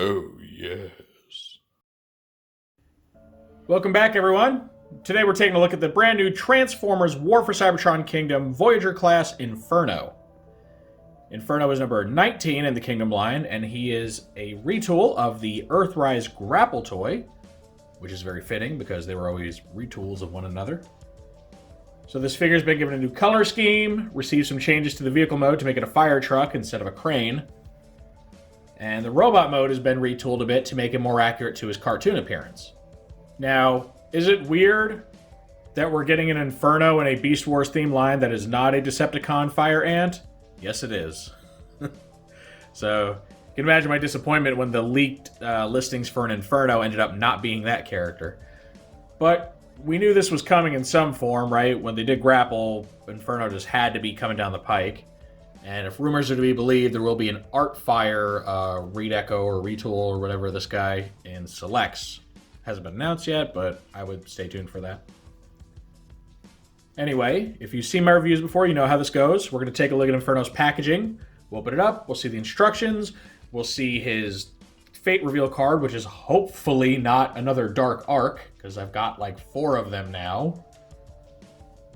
Oh, yes. Welcome back, everyone. Today we're taking a look at the brand new Transformers War for Cybertron Kingdom Voyager class Inferno. Inferno is number 19 in the Kingdom line, and he is a retool of the Earthrise grapple toy, which is very fitting because they were always retools of one another. So this figure's been given a new color scheme, received some changes to the vehicle mode to make it a fire truck instead of a crane, and the robot mode has been retooled a bit to make it more accurate to his cartoon appearance. Now, is it weird that we're getting an Inferno in a Beast Wars themed line that is not a Decepticon fire ant? Yes, it is. So, you can imagine my disappointment when the leaked listings for an Inferno ended up not being that character. But we knew this was coming in some form, right? When they did Grapple, Inferno just had to be coming down the pike. And if rumors are to be believed, there will be an Artfire redeco or retool or whatever this guy in Selects. Hasn't been announced yet, but I would stay tuned for that. Anyway, if you've seen my reviews before, you know how this goes. We're going to take a look at Inferno's packaging. We'll open it up. We'll see the instructions. We'll see his Fate Reveal card, which is hopefully not another Dark Arc, because I've got like 4 of them now.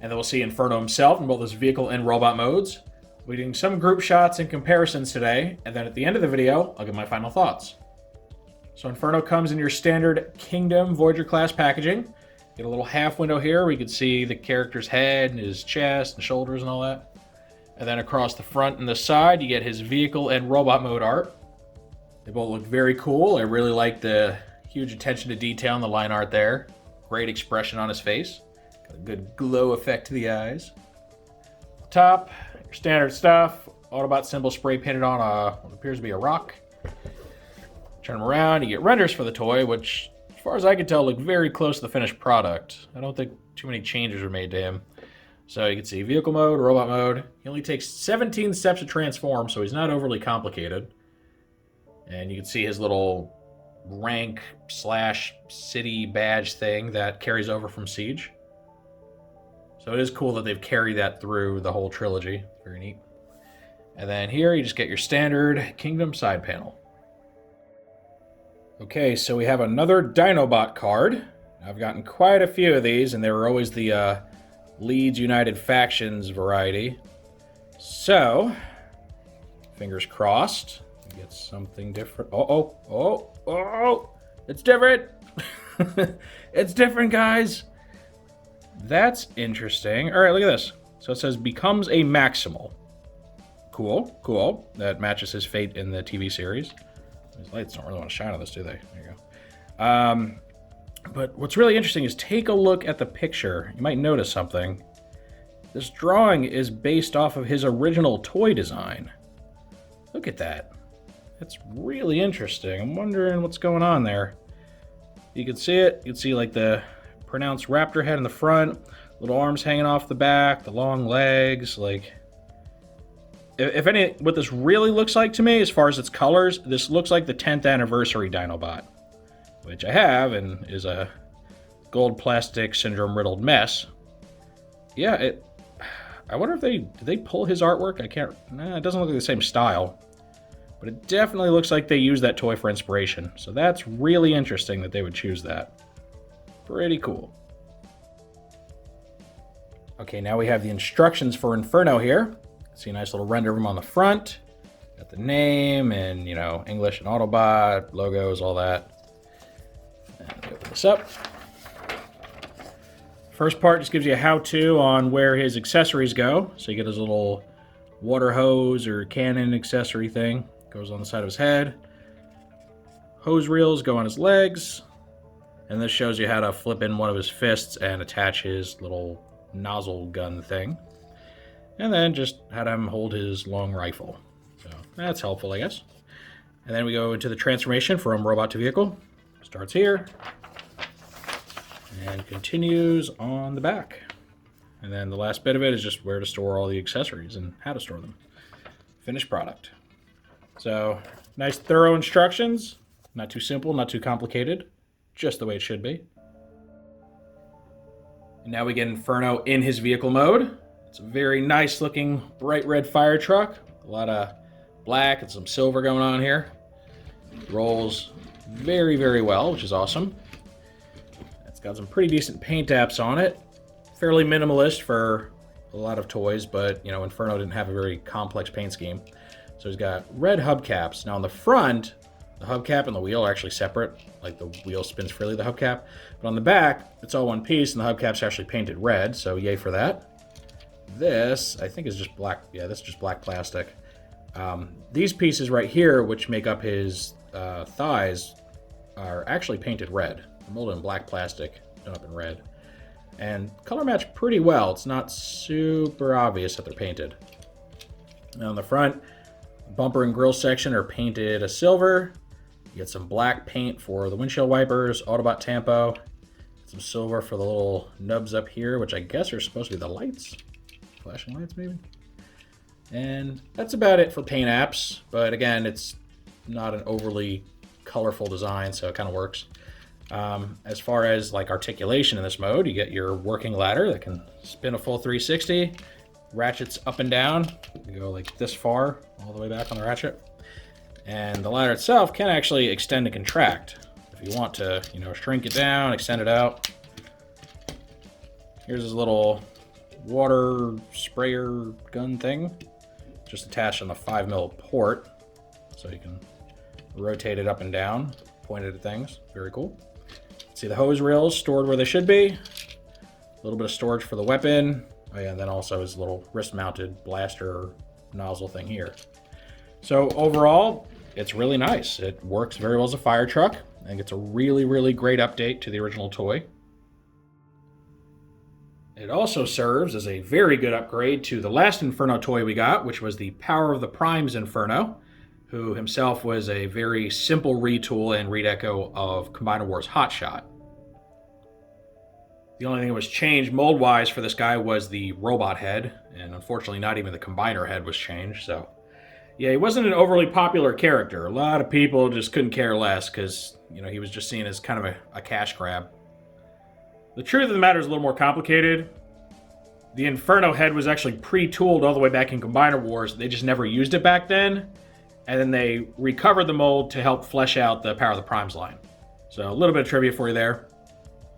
And then we'll see Inferno himself in both his vehicle and robot modes. We're doing some group shots and comparisons today, and then at the end of the video, I'll give my final thoughts. So Inferno comes in your standard Kingdom Voyager class packaging. Get a little half window here where you can see the character's head and his chest and shoulders and all that. And then across the front and the side, you get his vehicle and robot mode art. They both look very cool. I really like the huge attention to detail in the line art there. Great expression on his face. Got a good glow effect to the eyes. Top, your standard stuff. Autobot symbol spray painted on what appears to be a rock. Turn them around, you get renders for the toy, which, as far as I can tell, look very close to the finished product. I don't think too many changes were made to him. So you can see vehicle mode, robot mode. He only takes 17 steps to transform, so he's not overly complicated. And you can see his little rank/city badge thing that carries over from Siege. So it is cool that they've carried that through the whole trilogy. Very neat. And then here you just get your standard Kingdom side panel. Okay, so we have another Dinobot card. I've gotten quite a few of these, and they were always the Leeds United Factions variety. So, fingers crossed, we get something different. Oh, it's different. It's different, guys. That's interesting. All right, look at this. So it says becomes a Maximal. Cool. That matches his fate in the TV series. These lights don't really want to shine on this, do they? There you go. But what's really interesting is take a look at the picture. You might notice something. This drawing is based off of his original toy design. Look at that. It's really interesting. I'm wondering what's going on there. You can see it. You can see like the pronounced raptor head in the front, little arms hanging off the back, the long legs, like... If any, what this really looks like to me, as far as its colors, this looks like the 10th anniversary Dinobot, which I have and is a gold plastic syndrome riddled mess. Yeah, I wonder if did they pull his artwork? It doesn't look like the same style, but it definitely looks like they used that toy for inspiration. So that's really interesting that they would choose that. Pretty cool. Okay, now we have the instructions for Inferno here. See a nice little render of him on the front. Got the name and, English and Autobot, logos, all that. And open this up. First part just gives you a how-to on where his accessories go. So you get his little water hose or cannon accessory thing. Goes on the side of his head. Hose reels go on his legs. And this shows you how to flip in one of his fists and attach his little nozzle gun thing. And then just had him hold his long rifle. So that's helpful, I guess. And then we go into the transformation from robot to vehicle. Starts here. And continues on the back. And then the last bit of it is just where to store all the accessories and how to store them. Finished product. So, nice thorough instructions. Not too simple, not too complicated. Just the way it should be. And now we get Inferno in his vehicle mode. It's a very nice looking bright red fire truck. A lot of black and some silver going on here. Rolls very, very well, which is awesome. It's got some pretty decent paint apps on it. Fairly minimalist for a lot of toys, but, you know, Inferno didn't have a very complex paint scheme. So he's got red hubcaps. Now on the front, the hubcap and the wheel are actually separate. Like the wheel spins freely, the hubcap. But on the back, it's all one piece, and the hubcap's actually painted red, so yay for that. This, I think, is just black. Yeah, this is just black plastic. These pieces right here, which make up his thighs, are actually painted red. They're molded in black plastic, done up in red. And color match pretty well. It's not super obvious that they're painted. Now on the front, bumper and grill section are painted a silver. You get some black paint for the windshield wipers, Autobot tampo. Some silver for the little nubs up here, which I guess are supposed to be the lights. Flashing lights, maybe? And that's about it for paint apps. But again, it's not an overly colorful design, so it kind of works. As far as like articulation in this mode, you get your working ladder that can spin a full 360, ratchets up and down. You go like this far, all the way back on the ratchet. And the ladder itself can actually extend and contract. If you want to, you know, shrink it down, extend it out. Here's this little water sprayer gun thing, just attached on the 5mm port. So you can rotate it up and down, point it at things. Very cool. See the hose reels stored where they should be. A little bit of storage for the weapon. Oh yeah, and then also his little wrist-mounted blaster nozzle thing here. So overall, it's really nice. It works very well as a fire truck. I think it's a really, really great update to the original toy. It also serves as a very good upgrade to the last Inferno toy we got, which was the Power of the Primes Inferno, who himself was a very simple retool and redeco of Combiner Wars Hotshot. The only thing that was changed mold-wise for this guy was the robot head, and unfortunately not even the Combiner head was changed, so... Yeah, he wasn't an overly popular character. A lot of people just couldn't care less because, you know, he was just seen as kind of a cash grab. The truth of the matter is a little more complicated. The Inferno head was actually pre-tooled all the way back in Combiner Wars. They just never used it back then. And then they recovered the mold to help flesh out the Power of the Primes line. So a little bit of trivia for you there.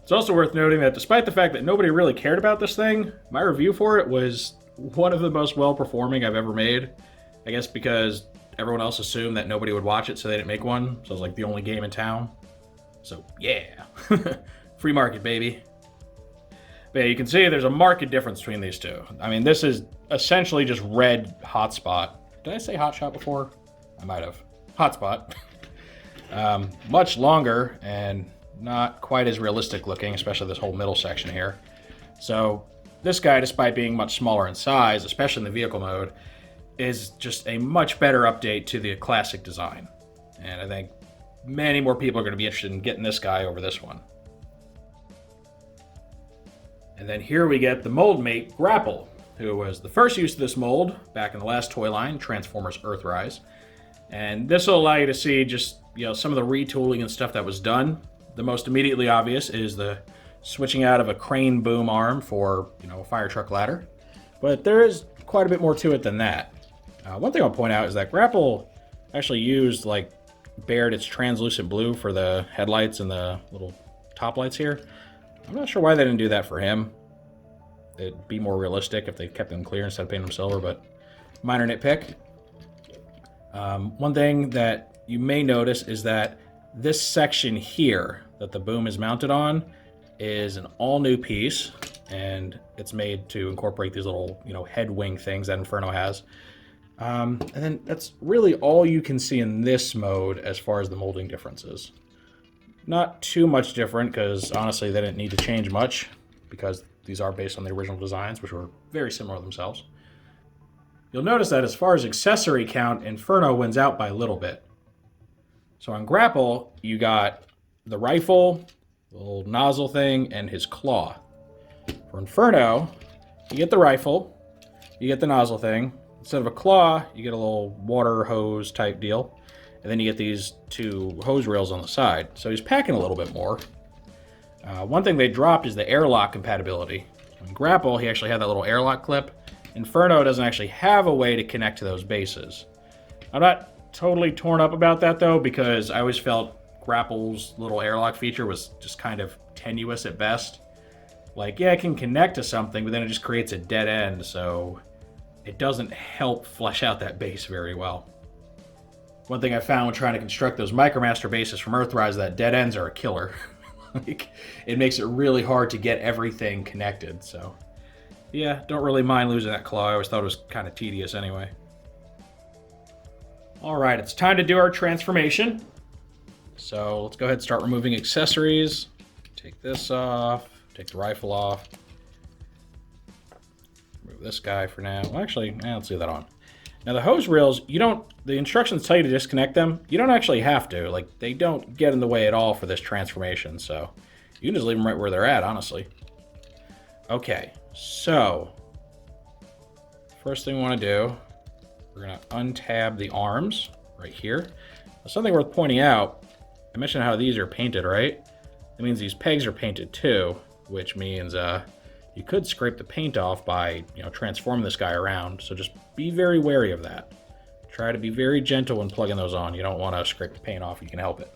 It's also worth noting that despite the fact that nobody really cared about this thing, my review for it was one of the most well-performing I've ever made. I guess because everyone else assumed that nobody would watch it, so they didn't make one. So it was like the only game in town. So yeah, free market, baby. But yeah, you can see there's a marked difference between these two. I mean, this is essentially just red hotspot. Did I say hotshot before? I might have. Hotspot. Much longer and not quite as realistic looking, especially this whole middle section here. So this guy, despite being much smaller in size, especially in the vehicle mode, is just a much better update to the classic design. And I think many more people are going to be interested in getting this guy over this one. And then here we get the mold mate Grapple, who was the first use of this mold back in the last toy line, Transformers Earthrise. And this will allow you to see just, you know, some of the retooling and stuff that was done. The most immediately obvious is the switching out of a crane boom arm for, you know, a fire truck ladder. But there is quite a bit more to it than that. One thing I'll point out is that Grapple actually used, like, bared its translucent blue for the headlights and the little top lights here. I'm not sure why they didn't do that for him. It'd be more realistic if they kept them clear instead of painting them silver, but minor nitpick. One thing that you may notice is that this section here that the boom is mounted on is an all-new piece, and it's made to incorporate these little, you know, head wing things that Inferno has. And then that's really all you can see in this mode as far as the molding differences. Not too much different, because honestly they didn't need to change much, because these are based on the original designs, which were very similar themselves. You'll notice that as far as accessory count, Inferno wins out by a little bit. So on Grapple, you got the rifle, the little nozzle thing, and his claw. For Inferno, you get the rifle, you get the nozzle thing. Instead of a claw, you get a little water hose type deal. And then you get these two hose rails on the side. So he's packing a little bit more. One thing they dropped is the airlock compatibility. On Grapple, he actually had that little airlock clip. Inferno doesn't actually have a way to connect to those bases. I'm not totally torn up about that, though, because I always felt Grapple's little airlock feature was just kind of tenuous at best. Like, yeah, it can connect to something, but then it just creates a dead end, so it doesn't help flesh out that base very well. One thing I found when trying to construct those Micromaster bases from Earthrise is that dead ends are a killer. Like, it makes it really hard to get everything connected, so... Yeah, don't really mind losing that claw. I always thought it was kind of tedious anyway. Alright, it's time to do our transformation. So let's go ahead and start removing accessories. Take this off. Take the rifle off. Remove this guy for now. Well, actually, let's leave that on. Now the hose reels, the instructions tell you to disconnect them. You don't actually have to. Like, they don't get in the way at all for this transformation, so you can just leave them right where they're at, honestly. Okay, so first thing we want to do, we're going to untab the arms right here. Now, something worth pointing out, I mentioned how these are painted, right? That means these pegs are painted too, which means you could scrape the paint off by, transforming this guy around. So just be very wary of that. Try to be very gentle when plugging those on. You don't want to scrape the paint off if you can help it.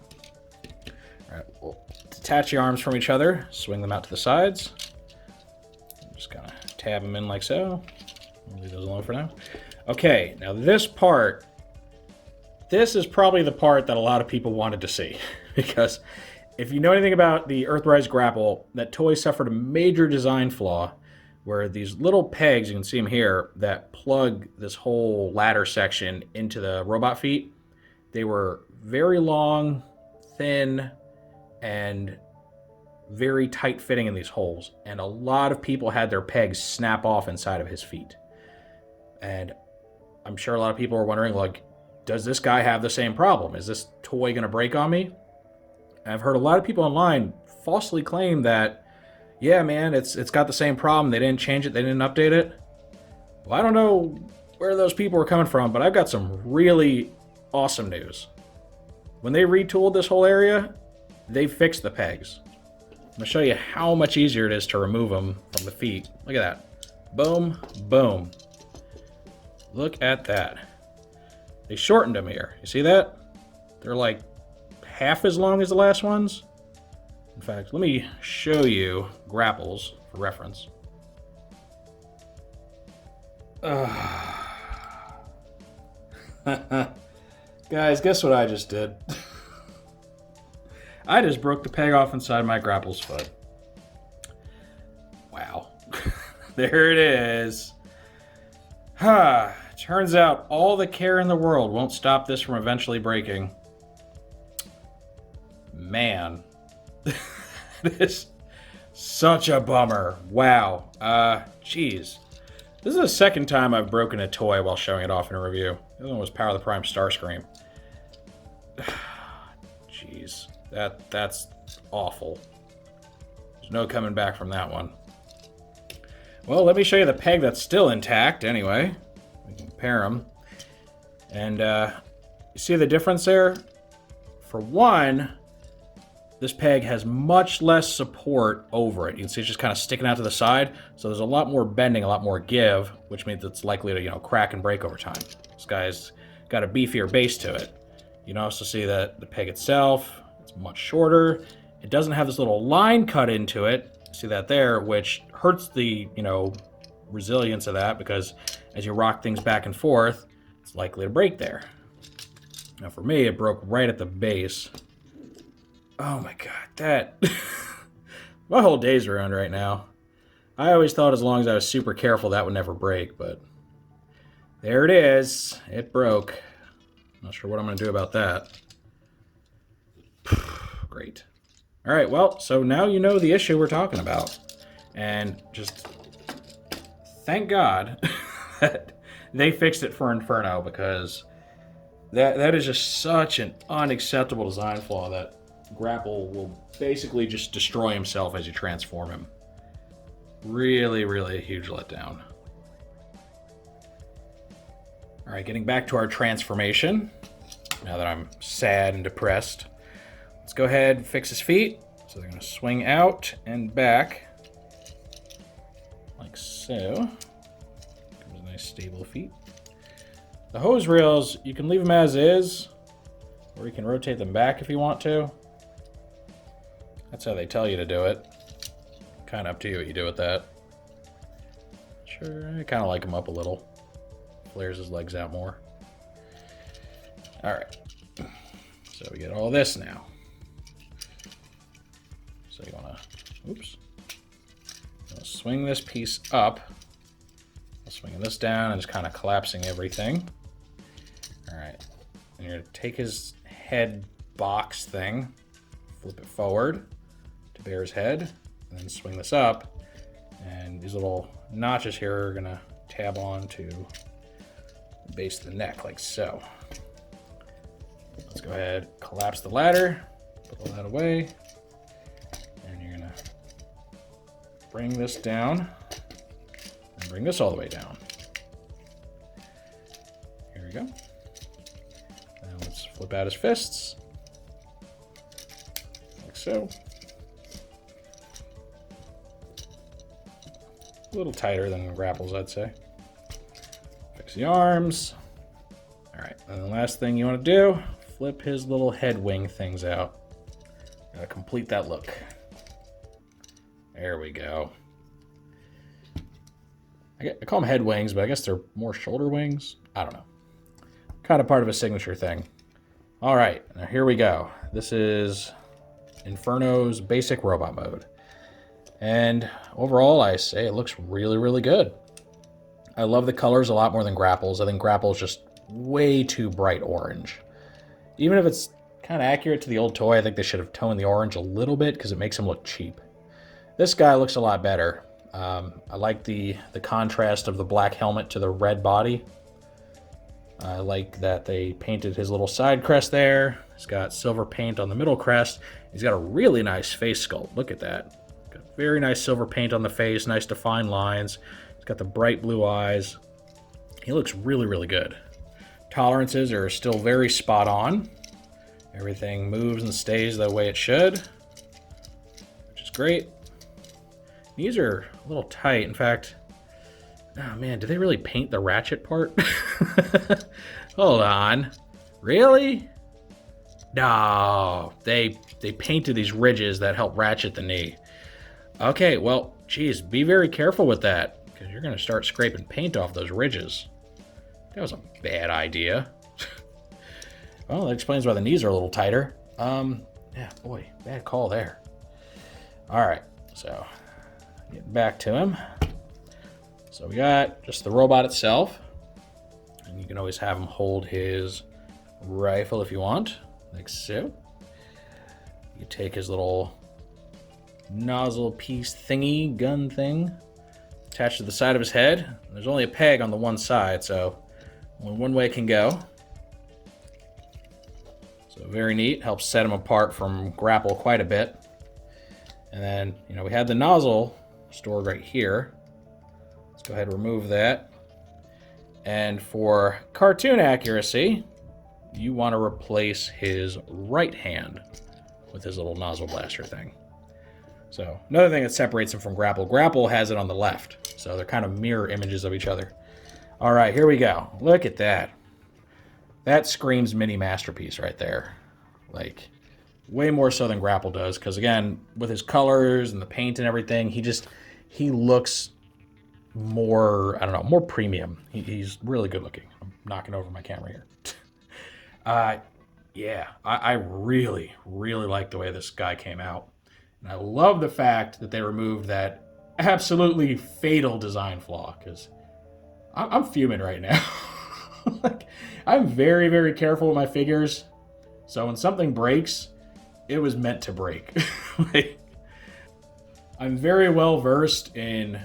All right, we'll detach the arms from each other, swing them out to the sides. Just kind of tab them in like so. I'll leave those alone for now. Okay, now this is probably the part that a lot of people wanted to see. Because if you know anything about the Earthrise grapple, that toy suffered a major design flaw where these little pegs, you can see them here, that plug this whole ladder section into the robot feet, they were very long, thin, and very tight fitting in these holes. And a lot of people had their pegs snap off inside of his feet. And I'm sure a lot of people are wondering, like, does this guy have the same problem? Is this toy going to break on me? And I've heard a lot of people online falsely claim that, yeah, man, it's got the same problem. They didn't change it. They didn't update it. Well, I don't know where those people are coming from, but I've got some really awesome news. When they retooled this whole area, they fixed the pegs. I'm going to show you how much easier it is to remove them from the feet. Look at that. Boom, boom. Look at that. They shortened them here. You see that? They're like half as long as the last ones. In fact, let me show you grapples for reference. Guys, guess what I just did? I just broke the peg off inside my grapple's foot. Wow. There it is. Turns out all the care in the world won't stop this from eventually breaking. Man. This such a bummer. Wow. Jeez. This is the second time I've broken a toy while showing it off in a review. The other one was Power of the Prime Starscream. Jeez. That's awful. There's no coming back from that one. Well, let me show you the peg that's still intact anyway. We can compare them. And you see the difference there? For one, this peg has much less support over it. You can see it's just kind of sticking out to the side. So there's a lot more bending, a lot more give, which means it's likely to, crack and break over time. This guy's got a beefier base to it. You can also see that the peg itself, it's much shorter. It doesn't have this little line cut into it. See that there, which hurts the, resilience of that, because as you rock things back and forth, it's likely to break there. Now for me, it broke right at the base. Oh my god, that... My whole day's ruined right now. I always thought as long as I was super careful that would never break, but... There it is. It broke. Not sure what I'm going to do about that. Great. Alright, well, so now you know the issue we're talking about. And just... Thank God that they fixed it for Inferno, because that is just such an unacceptable design flaw that Grapple will basically just destroy himself as you transform him. Really, really a huge letdown. Alright, getting back to our transformation. Now that I'm sad and depressed. Let's go ahead and fix his feet. So they're going to swing out and back. Like so. Comes a nice stable feet. The hose reels, you can leave them as is, or you can rotate them back if you want to. That's how they tell you to do it. Kind of up to you what you do with that. Sure, I kind of like him up a little. Flares his legs out more. Alright. So we get all this now. So you want to, oops. Swing this piece up. Swinging this down and just kind of collapsing everything. Alright. And you're going to take his head box thing, flip it forward to bear his head, and then swing this up. And these little notches here are going to tab on to the base of the neck, like so. Let's go ahead, collapse the ladder, put all that away, and you're going to bring this down, and bring this all the way down. Here we go. Now let's flip out his fists, like so. A little tighter than the grapples, I'd say. Fix the arms. All right, and the last thing you want to do, flip his little head wing things out. Gotta complete that look. There we go. I call them head wings, but I guess they're more shoulder wings. I don't know. Kind of part of a signature thing. All right, now here we go. This is Inferno's basic robot mode. And overall, I say it looks really, really good. I love the colors a lot more than Grapple's. I think Grapple's just way too bright orange. Even if it's kind of accurate to the old toy, I think they should have toned the orange a little bit because it makes him look cheap. This guy looks a lot better. I like the contrast of the black helmet to the red body. I like that they painted his little side crest there. He's got silver paint on the middle crest. He's got a really nice face sculpt. Look at that. Got very nice silver paint on the face, nice defined lines. He's got the bright blue eyes. He looks really, really good. Tolerances are still very spot on. Everything moves and stays the way it should, which is great. These are a little tight. In fact, oh man, did they really paint the ratchet part? Hold on. Really? No, they painted these ridges that help ratchet the knee. Okay, well, geez, be very careful with that because you're going to start scraping paint off those ridges. That was a bad idea. Well, that explains why the knees are a little tighter. Yeah, boy, bad call there. All right, so getting back to him. So we got just the robot itself, and you can always have him hold his rifle if you want, like so. You take his little nozzle piece thingy, gun thing, attached to the side of his head. There's only a peg on the one side, so only one way it can go. So very neat, helps set him apart from Grapple quite a bit. And then, you know, we had the nozzle stored right here. Let's go ahead and remove that. And for cartoon accuracy, you want to replace his right hand with his little nozzle blaster thing. So another thing that separates him from Grapple, Grapple has it on the left. So they're kind of mirror images of each other. All right, here we go. Look at that. That screams mini masterpiece right there. Like, way more so than Grapple does. Because again, with his colors and the paint and everything, he looks more, I don't know, more premium. He's really good looking. I'm knocking over my camera here. Yeah, I really, really like the way this guy came out. And I love the fact that they removed that absolutely fatal design flaw, because I'm fuming right now. Like, I'm very, very careful with my figures. So when something breaks, it was meant to break. Like, I'm very well versed in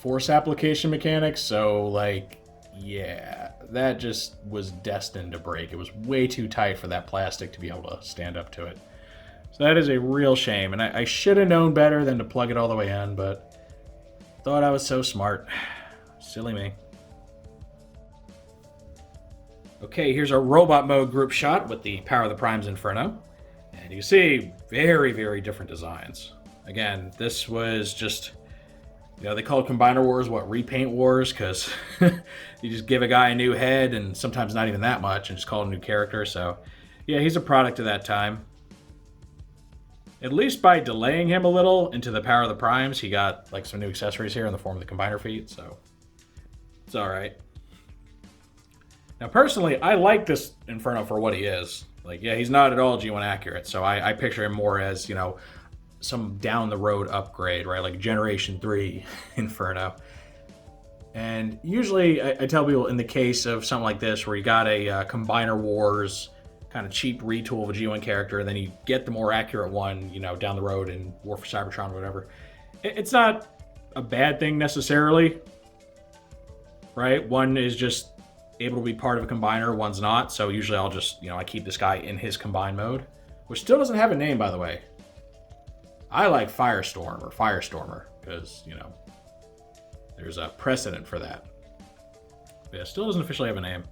force application mechanics, so like, yeah, that just was destined to break. It was way too tight for that plastic to be able to stand up to it. So that is a real shame, and I should have known better than to plug it all the way in, but thought I was so smart. Silly me. Okay, here's our robot mode group shot with the Power of the Primes Inferno. And you can see very, very different designs. Again, this was just You know, they called Combiner Wars, what, repaint wars? Because you just give a guy a new head, and sometimes not even that much, and just call it a new character. So, yeah, he's a product of that time. At least by delaying him a little into the Power of the Primes, he got like some new accessories here in the form of the Combiner feet, so it's alright. Now, personally, I like this Inferno for what he is. Like, yeah, he's not at all G1 accurate, so I picture him more as, you know, some down-the-road upgrade, right? Like Generation 3 Inferno. And usually, I tell people in the case of something like this, where you got a Combiner Wars kind of cheap retool of a G1 character, and then you get the more accurate one, you know, down the road in War for Cybertron or whatever. It's not a bad thing necessarily, right? One is just able to be part of a combiner, one's not. So usually I'll just, you know, I keep this guy in his combine mode, which still doesn't have a name, by the way. I like Firestorm or Firestormer because, you know, there's a precedent for that. But yeah, still doesn't officially have a name.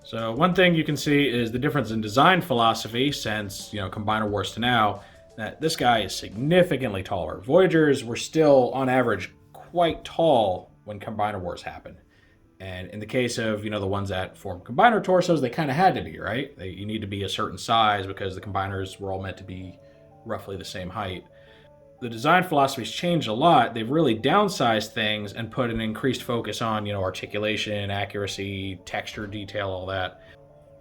So one thing you can see is the difference in design philosophy since, you know, Combiner Wars to now, that this guy is significantly taller. Voyagers were still, on average, quite tall when Combiner Wars happened. And in the case of, you know, the ones that form Combiner torsos, they kind of had to be, right? You need to be a certain size because the Combiners were all meant to be roughly the same height. The design philosophy's changed a lot. They've really downsized things and put an increased focus on, you know, articulation, accuracy, texture, detail, all that.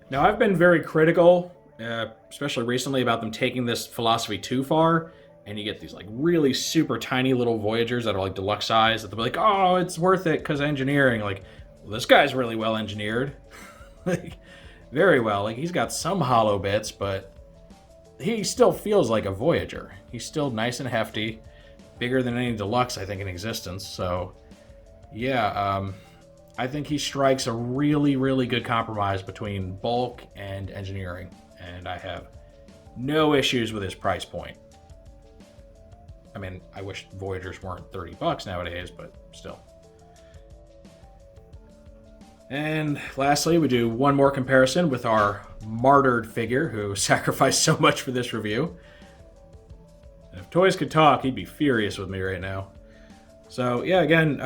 Now, I've been very critical, especially recently, about them taking this philosophy too far. And you get these like really super tiny little Voyagers that are like deluxe size that they'll be like, oh, it's worth it because engineering. Like, well, this guy's really well engineered. Like, very well. Like, he's got some hollow bits, but he still feels like a Voyager. He's still nice and hefty, bigger than any deluxe, I think, in existence. So, yeah, I think he strikes a really, really good compromise between bulk and engineering, and I have no issues with his price point. I mean, I wish Voyagers weren't $30 nowadays, but still. And lastly, we do one more comparison with our martyred figure who sacrificed so much for this review. And if Toys could talk, he'd be furious with me right now. So, yeah, again,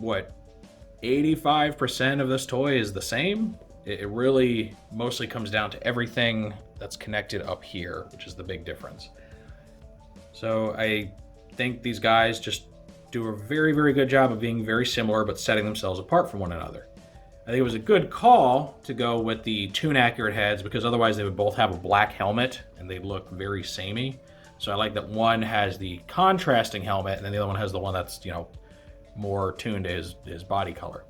85% of this toy is the same? It really mostly comes down to everything that's connected up here, which is the big difference. So I think these guys just do a very, very good job of being very similar, but setting themselves apart from one another. I think it was a good call to go with the tune-accurate heads, because otherwise they would both have a black helmet, and they look very samey. So I like that one has the contrasting helmet, and then the other one has the one that's, you know, more tuned to his body color.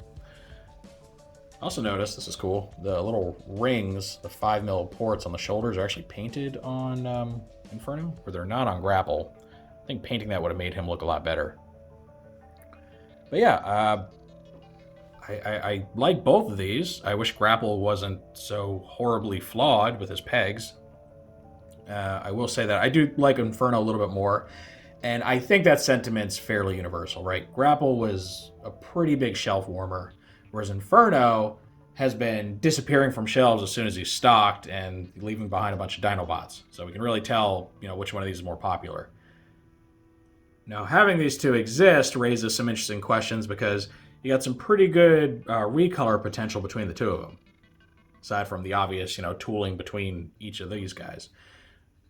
Also notice, this is cool, the little rings, the 5mm ports on the shoulders are actually painted on Inferno, where they're not on Grapple. I think painting that would have made him look a lot better. But yeah, I like both of these. I wish Grapple wasn't so horribly flawed with his pegs. I will say that I do like Inferno a little bit more, and I think that sentiment's fairly universal, right? Grapple was a pretty big shelf warmer, whereas Inferno has been disappearing from shelves as soon as he's stocked and leaving behind a bunch of Dinobots. So we can really tell, you know, which one of these is more popular. Now, having these two exist raises some interesting questions because you got some pretty good recolor potential between the two of them, aside from the obvious, you know, tooling between each of these guys.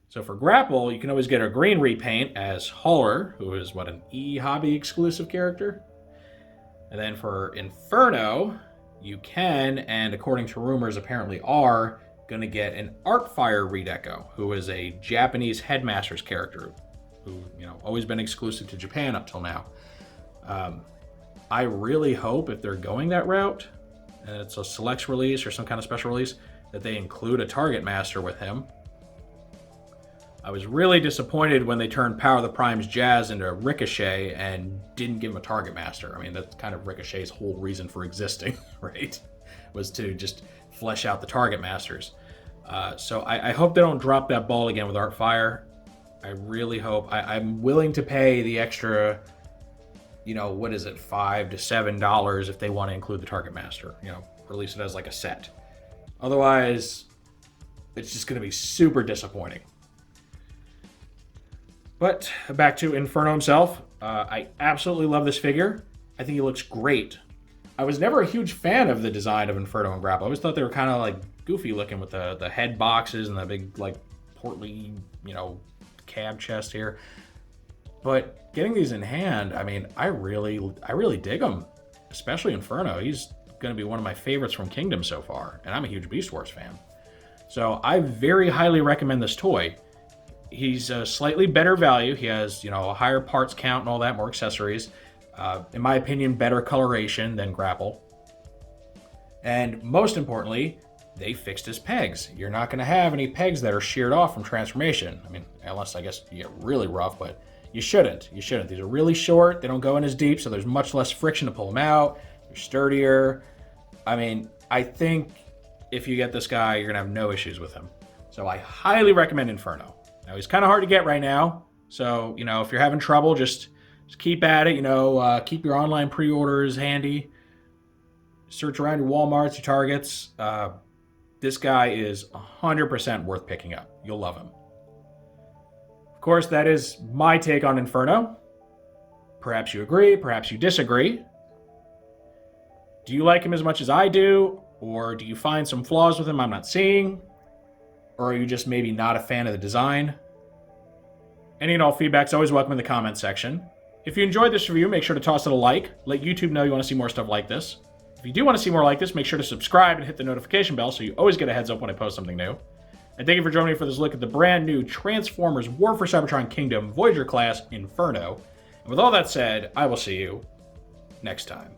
So for Grapple, you can always get a green repaint as Hauler, who is, what, an E-Hobby exclusive character? And then for Inferno, you can, and according to rumors apparently are, going to get an Artfire Redeco, who is a Japanese Headmaster's character, who, you know, always been exclusive to Japan up till now. I really hope if they're going that route, and it's a select release or some kind of special release, that they include a Target Master with him. I was really disappointed when they turned Power of the Primes Jazz into Ricochet and didn't give him a Target Master. I mean, that's kind of Ricochet's whole reason for existing, right? Was to just flesh out the Target Masters. So I hope they don't drop that ball again with Artfire. I really hope. I'm willing to pay the extra, you know, what is it, $5 to $7 if they want to include the Target Master. You know, release it as like a set. Otherwise, it's just going to be super disappointing. But back to Inferno himself. I absolutely love this figure. I think he looks great. I was never a huge fan of the design of Inferno and Grapple. I always thought they were kind of like goofy looking with the head boxes and the big like portly, cab chest here. But getting these in hand, I mean, I really dig them, especially Inferno. He's going to be one of my favorites from Kingdom so far, and I'm a huge Beast Wars fan. So I very highly recommend this toy. He's a slightly better value. He has, a higher parts count and all that, more accessories. In my opinion, better coloration than Grapple. And most importantly, they fixed his pegs. You're not going to have any pegs that are sheared off from transformation. I mean, unless I guess you get really rough, but you shouldn't. These are really short. They don't go in as deep, so there's much less friction to pull them out. They're sturdier. I mean, I think if you get this guy, you're going to have no issues with him. So I highly recommend Inferno. Now, he's kind of hard to get right now. So, if you're having trouble, just keep at it. Keep your online pre-orders handy. Search around your Walmarts, your Targets. This guy is 100% worth picking up. You'll love him. Of course, that is my take on Inferno. Perhaps you agree, perhaps you disagree. Do you like him as much as I do? Or do you find some flaws with him I'm not seeing? Or are you just maybe not a fan of the design? Any and all feedback is always welcome in the comments section. If you enjoyed this review, make sure to toss it a like. Let YouTube know you want to see more stuff like this. If you do want to see more like this, make sure to subscribe and hit the notification bell so you always get a heads up when I post something new. And thank you for joining me for this look at the brand new Transformers War for Cybertron Kingdom Voyager class Inferno. And with all that said, I will see you next time.